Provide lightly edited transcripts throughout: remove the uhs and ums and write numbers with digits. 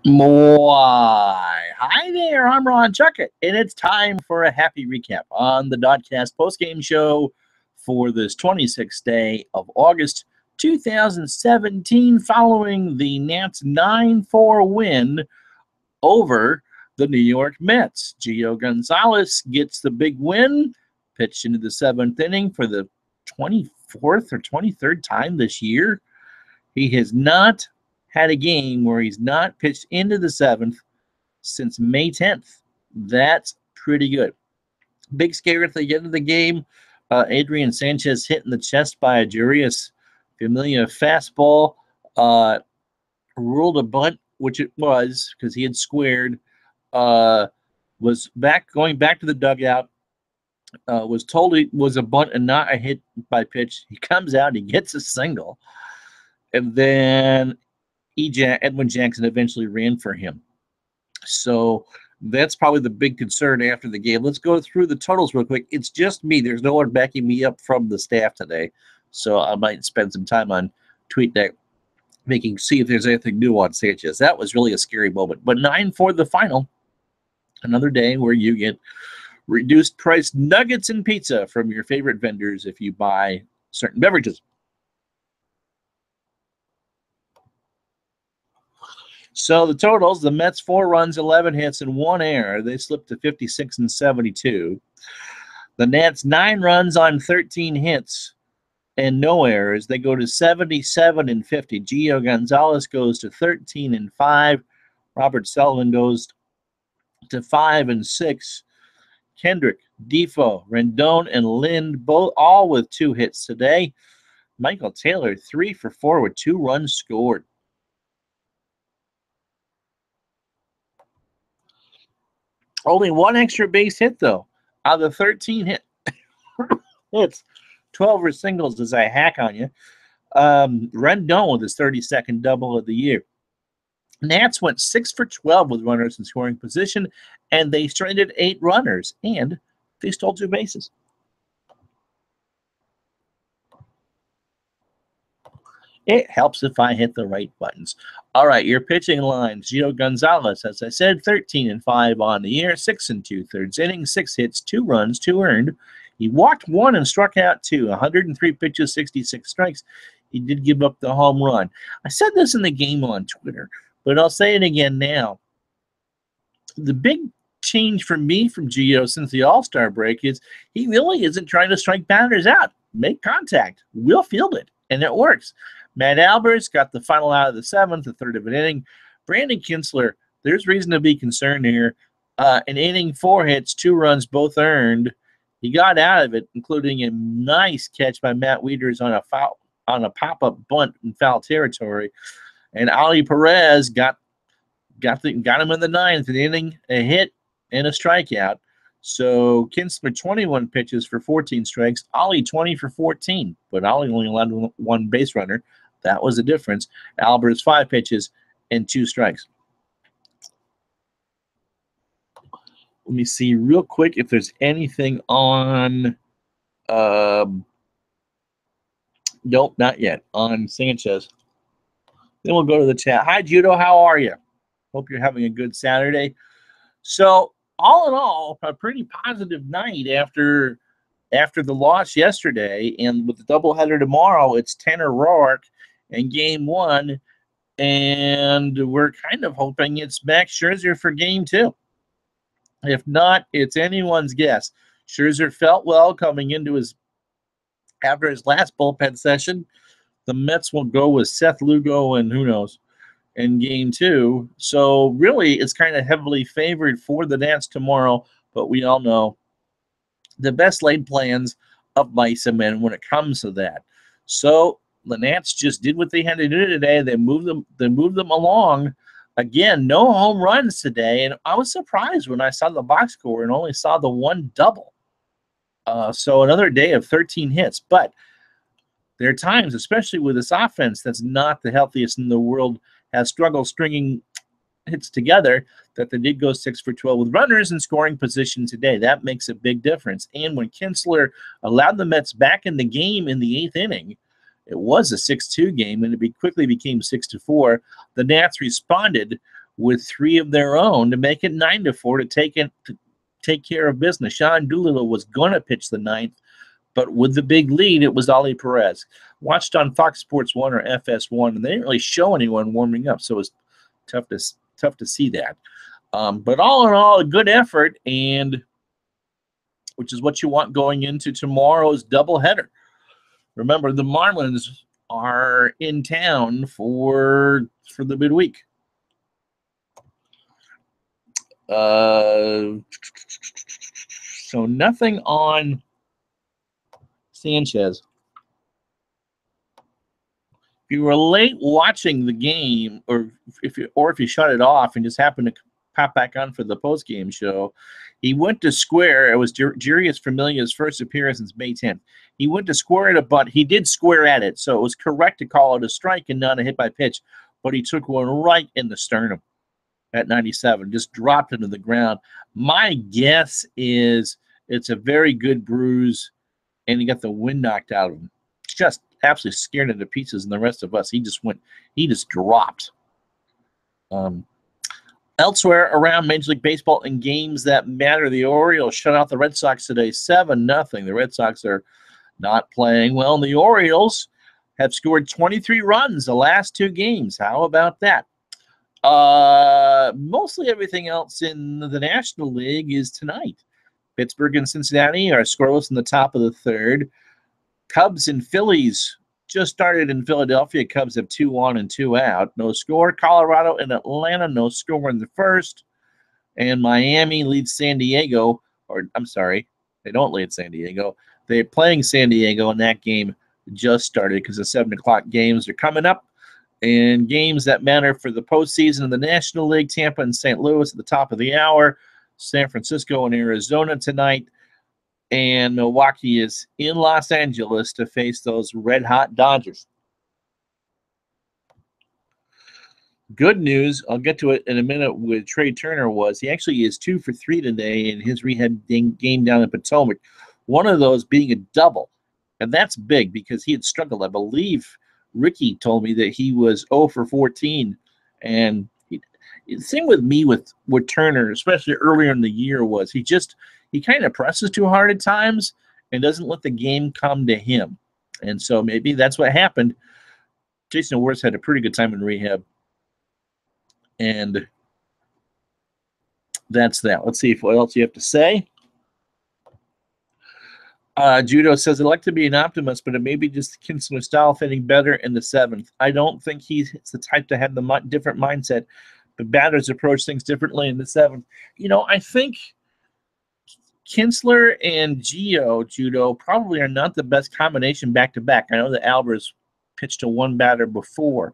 Why, hi there, I'm Ron Chuckett, and it's time for a happy recap on the DoDCast postgame show for this 26th day of August 2017, following the Nats 9-4 win over the New York Mets. Gio Gonzalez gets the big win, pitched into the seventh inning for the 24th or 23rd time this year. He has not had a game where he's not pitched into the seventh since May 10th. That's pretty good. Big scare at the end of the game. Adrian Sanchez hit in the chest by a Jurius Familia fastball. Ruled a bunt, which it was because he had squared. Was going back to the dugout. Was told it was a bunt and not a hit by pitch. He comes out, he gets a single. And then Edwin Jackson eventually ran for him. So that's probably the big concern after the game. Let's go through the totals real quick. It's just me. There's no one backing me up from the staff today. So I might spend some time on TweetDeck see if there's anything new on Sanchez. That was really a scary moment. But 9-4 the final. Another day where you get reduced price nuggets and pizza from your favorite vendors if you buy certain beverages. So the totals, the Mets 4 runs, 11 hits, and 1 error. They slipped to 56 and 72. The Nats 9 runs on 13 hits and no errors. They go to 77 and 50. Gio Gonzalez goes to 13 and 5. Robert Sullivan goes to 5 and 6. Kendrick, Defoe, Rendon, and Lind all with 2 hits today. Michael Taylor 3 for 4 with 2 runs scored. Only 1 extra base hit, though. Out of the 13 hits, 12 were singles as I hack on you. Rendon with his 32nd double of the year. Nats went 6 for 12 with runners in scoring position, and they stranded 8 runners, and they stole 2 bases. It helps if I hit the right buttons. All right, your pitching lines. Gio Gonzalez, as I said, 13 and 5 on the year, 6 2/3 innings, 6 hits, 2 runs, 2 earned. He walked 1 and struck out 2, 103 pitches, 66 strikes. He did give up the home run. I said this in the game on Twitter, but I'll say it again now. The big change for me from Gio since the All-Star break is he really isn't trying to strike batters out. Make contact. We'll field it, and it works. Matt Albers got the final out of the 7th, a third of an inning. Brandon Kinsler, there's reason to be concerned here. An inning, 4 hits, 2 runs, both earned. He got out of it, including a nice catch by Matt Wieters on a pop-up bunt in foul territory. And Ali Perez got him in the 9th, an inning, a hit, and a strikeout. So Kinsler 21 pitches for 14 strikes. Ollie 20 for 14, but Ollie only allowed 1 base runner. That was the difference. Albers 5 pitches and 2 strikes. Let me see real quick if there's anything on. Nope, not yet. On Sanchez. Then we'll go to the chat. Hi, Judo. How are you? Hope you're having a good Saturday. So, all in all, a pretty positive night after the loss yesterday. And with the doubleheader tomorrow, it's Tanner Roark in Game 1. And we're kind of hoping it's Max Scherzer for Game 2. If not, it's anyone's guess. Scherzer felt well coming into after his last bullpen session. The Mets will go with Seth Lugo and who knows in Game 2. So really, it's kind of heavily favored for the Nats tomorrow. But we all know the best laid plans of mice and men when it comes to that. So the Nats just did what they had to do today. They moved them along. Again, no home runs today, and I was surprised when I saw the box score and only saw the 1 double. So another day of 13 hits. But there are times, especially with this offense that's not the healthiest in the world, has struggled stringing hits together, that they did go 6 for 12 with runners in scoring position today. That makes a big difference. And when Kinsler allowed the Mets back in the game in the 8th inning, it was a 6-2 game, and it quickly became 6-4. The Nats responded with 3 of their own to make it 9-4 to take care of business. Sean Doolittle was going to pitch the 9th, but with the big lead, it was Ali Perez. Watched on Fox Sports 1 or FS1, and they didn't really show anyone warming up, so it was tough to see that. But all in all, a good effort, and which is what you want going into tomorrow's doubleheader. Remember, the Marlins are in town for the midweek. So nothing on Sanchez. If you were late watching the game, or if you shut it off and just happened to pop back on for the post-game show, he went to square. It was Jurius Familia's first appearance since May 10th. He went to square at a butt. He did square at it, so it was correct to call it a strike and not a hit by pitch, but he took one right in the sternum at 97, just dropped into the ground. My guess is it's a very good bruise, and he got the wind knocked out of him. Just absolutely scared into pieces, and the rest of us, he just dropped. Elsewhere around Major League Baseball in games that matter, the Orioles shut out the Red Sox today 7-0. The Red Sox are not playing well, and the Orioles have scored 23 runs the last 2 games. How about that? Mostly everything else in the National League is tonight. Pittsburgh and Cincinnati are scoreless in the top of the 3rd. Cubs and Phillies just started in Philadelphia. Cubs have 2 on and 2 out. No score. Colorado and Atlanta, no score in the 1st. And Miami leads San Diego. Or, I'm sorry, they don't lead San Diego. They're playing San Diego, and that game just started because the 7 o'clock games are coming up. And games that matter for the postseason in the National League, Tampa and St. Louis at the top of the hour. San Francisco and Arizona tonight. And Milwaukee is in Los Angeles to face those red-hot Dodgers. Good news, I'll get to it in a minute, with Trey Turner was he actually is 2 for 3 today in his rehab game down in Potomac. One of those being a double. And that's big because he had struggled. I believe Ricky told me that he was 0 for 14. And the thing with me with Turner, especially earlier in the year, was he kind of presses too hard at times and doesn't let the game come to him. And so maybe that's what happened. Jason Worth had a pretty good time in rehab. And that's that. Let's see what else you have to say. Judo says, I'd like to be an optimist, but it may be just Kinsler style fitting better in the 7th. I don't think he's the type to have the different mindset, but batters approach things differently in the 7th. I think Kinsler and Gio Judo probably are not the best combination back-to-back. I know that Albers pitched to one batter before,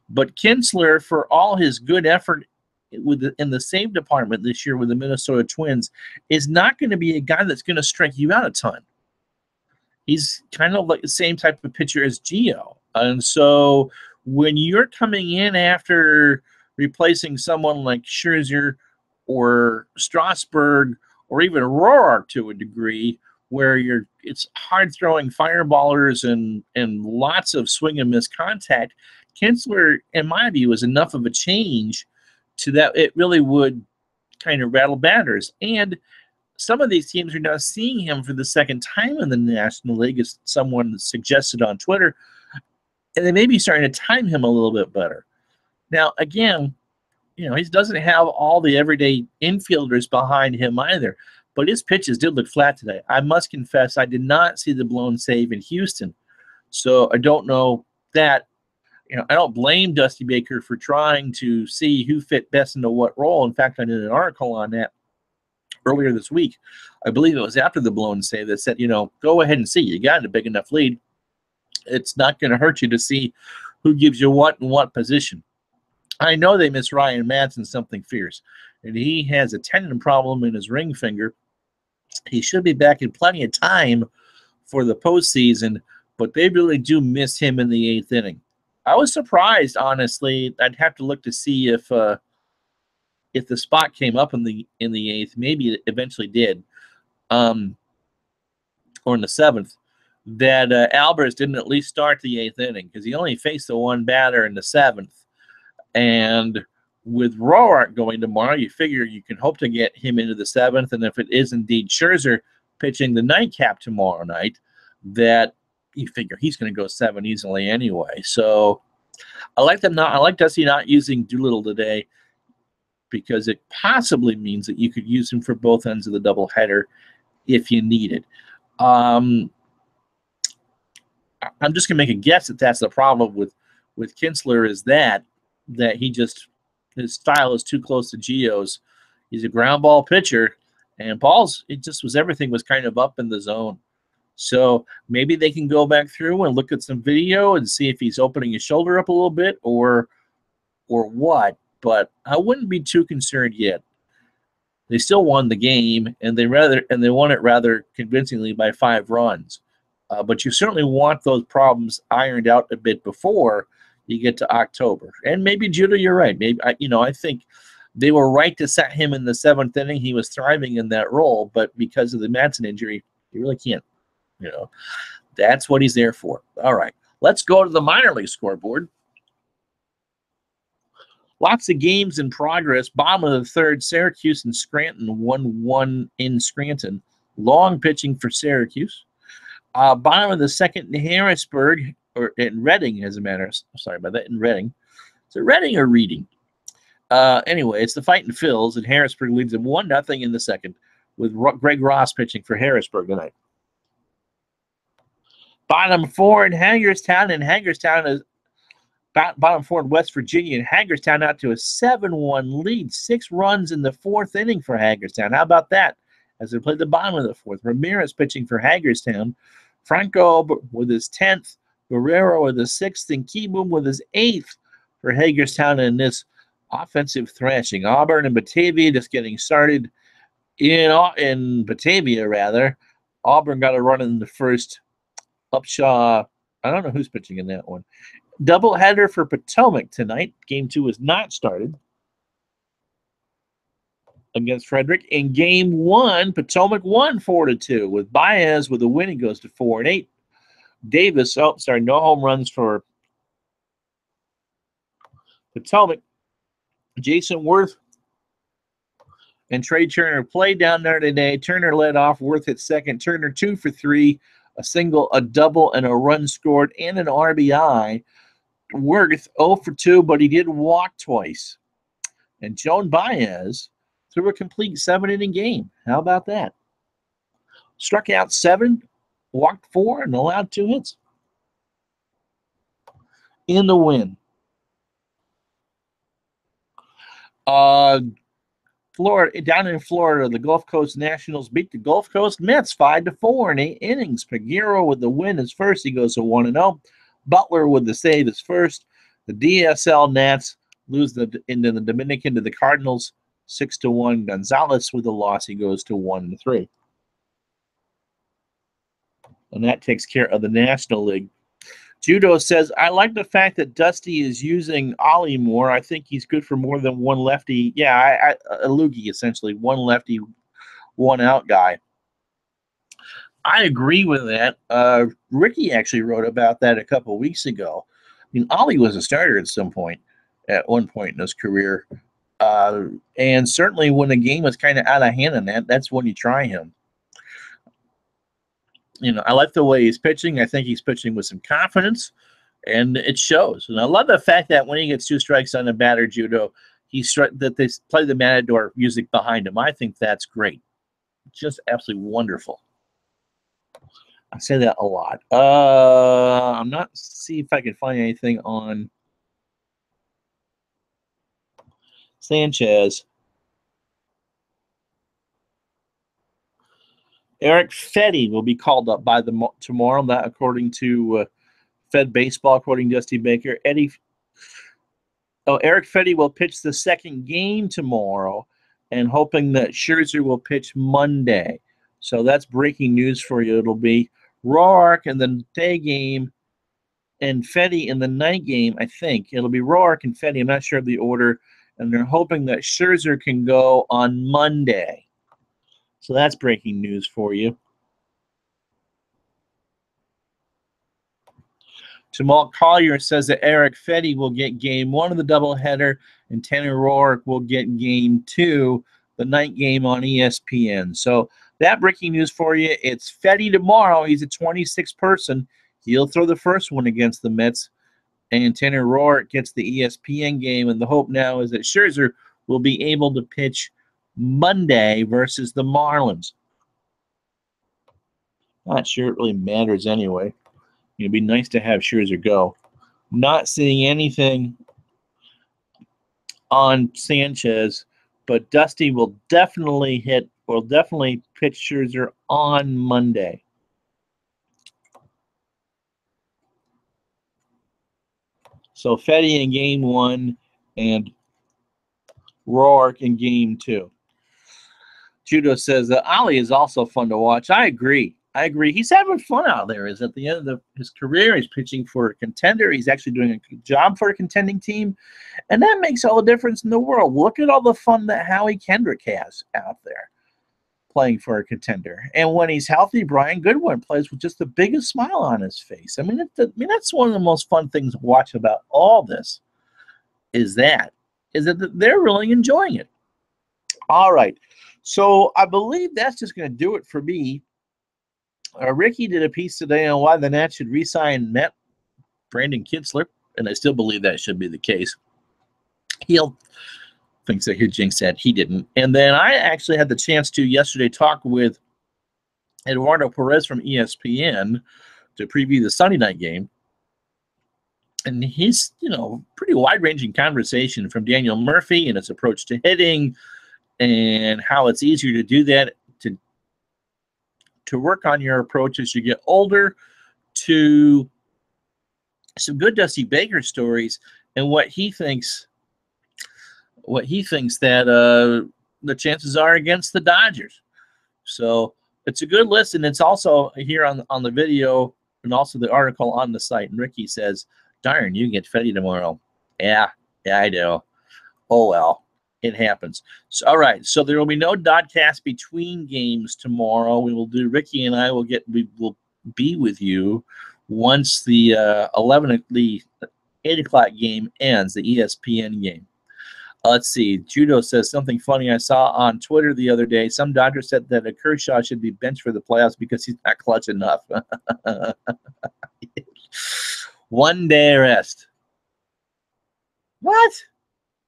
but Kinsler, for all his good effort in the save department this year with the Minnesota Twins, is not going to be a guy that's going to strike you out a ton. He's kind of like the same type of pitcher as Gio. And so when you're coming in after replacing someone like Scherzer or Strasburg or even Roark to a degree, where it's hard throwing fireballers and lots of swing and miss contact, Kinsler, in my view, is enough of a change to that it really would kind of rattle batters. And some of these teams are now seeing him for the second time in the National League, as someone suggested on Twitter, and they may be starting to time him a little bit better. Now, again, he doesn't have all the everyday infielders behind him either, but his pitches did look flat today. I must confess, I did not see the blown save in Houston, so I don't know that. I don't blame Dusty Baker for trying to see who fit best into what role. In fact, I did an article on that earlier this week. I believe it was after the blown save that said, go ahead and see. You got a big enough lead. It's not going to hurt you to see who gives you what in what position. I know they miss Ryan Madsen something fierce, and he has a tendon problem in his ring finger. He should be back in plenty of time for the postseason, but they really do miss him in the 8th inning. I was surprised, honestly. I'd have to look to see if the spot came up in the 8th. Maybe it eventually did, or in the 7th. That Albers didn't at least start the 8th inning because he only faced the one batter in the 7th. And with Roark going tomorrow, you figure you can hope to get him into the 7th. And if it is indeed Scherzer pitching the nightcap tomorrow night, that you figure he's going to go 7 easily anyway. So I like Dusty not using Doolittle today, because it possibly means that you could use him for both ends of the doubleheader if you need it. I'm just going to make a guess that that's the problem with Kinsler, is that his style is too close to Gio's. He's a ground ball pitcher, and Paul's, everything was kind of up in the zone. So maybe they can go back through and look at some video and see if he's opening his shoulder up a little bit or what. But I wouldn't be too concerned yet. They still won the game, and they won it rather convincingly by 5 runs. But you certainly want those problems ironed out a bit before you get to October. And maybe, Judah, you're right. Maybe I think they were right to set him in the 7th inning. He was thriving in that role, but because of the Madsen injury, he really can't. That's what he's there for. All right, let's go to the minor league scoreboard. Lots of games in progress. Bottom of the 3rd, Syracuse and Scranton 1-1 in Scranton. Long pitching for Syracuse. Bottom of the 2nd, Harrisburg, or in Reading, as a matter. Sorry about that. In Reading. Is it Reading or Reading? Anyway, it's the Fighting Phils, and Harrisburg leads them 1-0 in the 2nd, with Greg Ross pitching for Harrisburg tonight. Bottom 4 in Hagerstown, and Hagerstown is bottom 4 in West Virginia, and Hagerstown out to a 7-1 lead. 6 runs in the 4th inning for Hagerstown. How about that? As they played the bottom of the 4th. Ramirez pitching for Hagerstown. Franco with his 10th. Guerrero with his 6th. And Keyboom with his 8th for Hagerstown in this offensive thrashing. Auburn and Batavia just getting started. In Batavia, rather. Auburn got a run in the first. Upshaw, I don't know who's pitching in that one. Doubleheader for Potomac tonight. Game 2 is not started against Frederick. In Game 1, Potomac won 4-2 with Baez with a win. He goes to 4-8. Davis, no home runs for Potomac. Jason Worth and Trey Turner played down there today. Turner led off. Worth at second. Turner 2 for 3. A single, a double, and a run scored, and an RBI. Worth 0 for 2, but he did walk twice. And Joan Baez threw a complete 7-inning game. How about that? Struck out 7, walked 4, and allowed 2 hits. In the win. Florida, down in Florida, the Gulf Coast Nationals beat the Gulf Coast Mets 5-4 in 8 innings. Peguero with the win is first. He goes to 1-0. Butler with the save is first. The DSL Nats lose into the Dominican to the Cardinals 6-1. Gonzalez with the loss. He goes to 1-3. And that takes care of the National League. Judo says, I like the fact that Dusty is using Ollie more. I think he's good for more than one lefty. Yeah, a loogie, essentially. One lefty, one out guy. I agree with that. Ricky actually wrote about that a couple of weeks ago. I mean, Ollie was a starter at one point in his career. And certainly when the game was kind of out of hand in that's when you try him. I like the way he's pitching. I think he's pitching with some confidence, and it shows. And I love the fact that when he gets 2 strikes on the batter, Judo, that they play the Matador music behind him. I think that's great. Just absolutely wonderful. I say that a lot. I'm not see if I can find anything on Sanchez. Eric Fetty will be called up by tomorrow. That, according to Fed Baseball, according to Dusty Baker. Eric Fetty will pitch the 2nd game tomorrow, and hoping that Scherzer will pitch Monday. So that's breaking news for you. It'll be Roark in the day game and Fetty in the night game, I think. It'll be Roark and Fetty. I'm not sure of the order. And they're hoping that Scherzer can go on Monday. So that's breaking news for you. Jamal Collier says that Eric Fetty will get game 1 of the doubleheader, and Tanner Roark will get game 2, the night game on ESPN. So that breaking news for you. It's Fetty tomorrow. He's a 26 person. He'll throw the first one against the Mets. And Tanner Roark gets the ESPN game. And the hope now is that Scherzer will be able to pitch Monday versus the Marlins. Not sure it really matters anyway. It'd be nice to have Scherzer go. Not seeing anything on Sanchez, but Dusty will definitely pitch Scherzer on Monday. So Fetty in game 1 and Roark in game 2. Judo says that Ollie is also fun to watch. I agree. He's having fun out there. He's at the end of his career. He's pitching for a contender. He's actually doing a good job for a contending team. And that makes all the difference in the world. Look at all the fun that Howie Kendrick has out there playing for a contender. And when he's healthy, Brian Goodwin plays with just the biggest smile on his face. I mean, that's one of the most fun things to watch about all this is that they're really enjoying it. All right. So I believe that's just going to do it for me. Ricky did a piece today on why the Nats should re-sign Brandon Kitzler, and I still believe that should be the case. He'll thinks that he jinxed that. He didn't. And then I actually had the chance to yesterday talk with Eduardo Perez from ESPN to preview the Sunday night game. And he's, pretty wide-ranging conversation from Daniel Murphy and his approach to hitting and how it's easier to do that, to work on your approach as you get older, to some good Dusty Baker stories and what he thinks that the chances are against the Dodgers. So it's a good listen. It's also here on the video and also the article on the site. And Ricky says, darn, you get Fetty tomorrow. Yeah, I do. Oh, well. It happens. So, all right. So there will be no DoDCast between games tomorrow. Ricky and I will be with you once the 8 o'clock game ends, the ESPN game. Let's see. Judo says something funny I saw on Twitter the other day. Some doctor said that a Kershaw should be benched for the playoffs because he's not clutch enough. 1 day rest. What?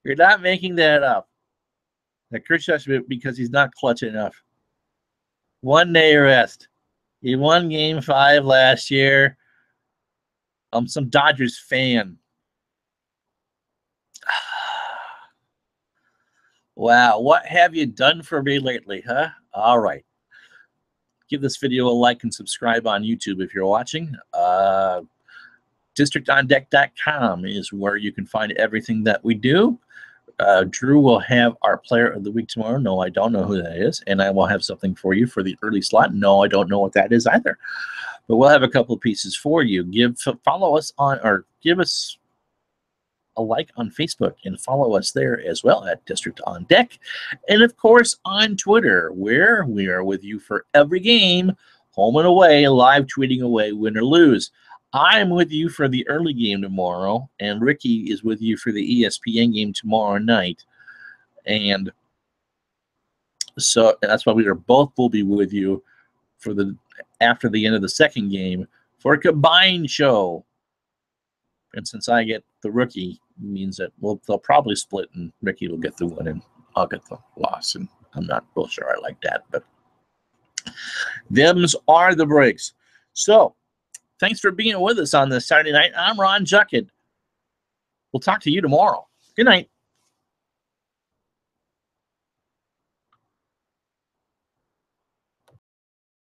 You're not making that up. That Kershaw should be because he's not clutch enough. 1 day rest. He won Game 5 last year. I'm some Dodgers fan. Wow, what have you done for me lately, huh? All right. Give this video a like and subscribe on YouTube if you're watching. DistrictOnDeck.com is where you can find everything that we do. Drew will have our player of the week tomorrow. No, I don't know who that is. And I will have something for you for the early slot. No, I don't know what that is either. But we'll have a couple of pieces for you. Follow us give us a like on Facebook and follow us there as well at District on Deck. And of course on Twitter, where we are with you for every game, home and away, live tweeting away, win or lose. I'm with you for the early game tomorrow, and Ricky is with you for the ESPN game tomorrow night. And so that's why will be with you for after the end of the second game for a combined show. And since I get the rookie, it means that they'll probably split, and Ricky will get the win, and I'll get the loss. And I'm not real sure I like that, but them's are the breaks. So thanks for being with us on this Saturday night. I'm Ron Juckett. We'll talk to you tomorrow. Good night.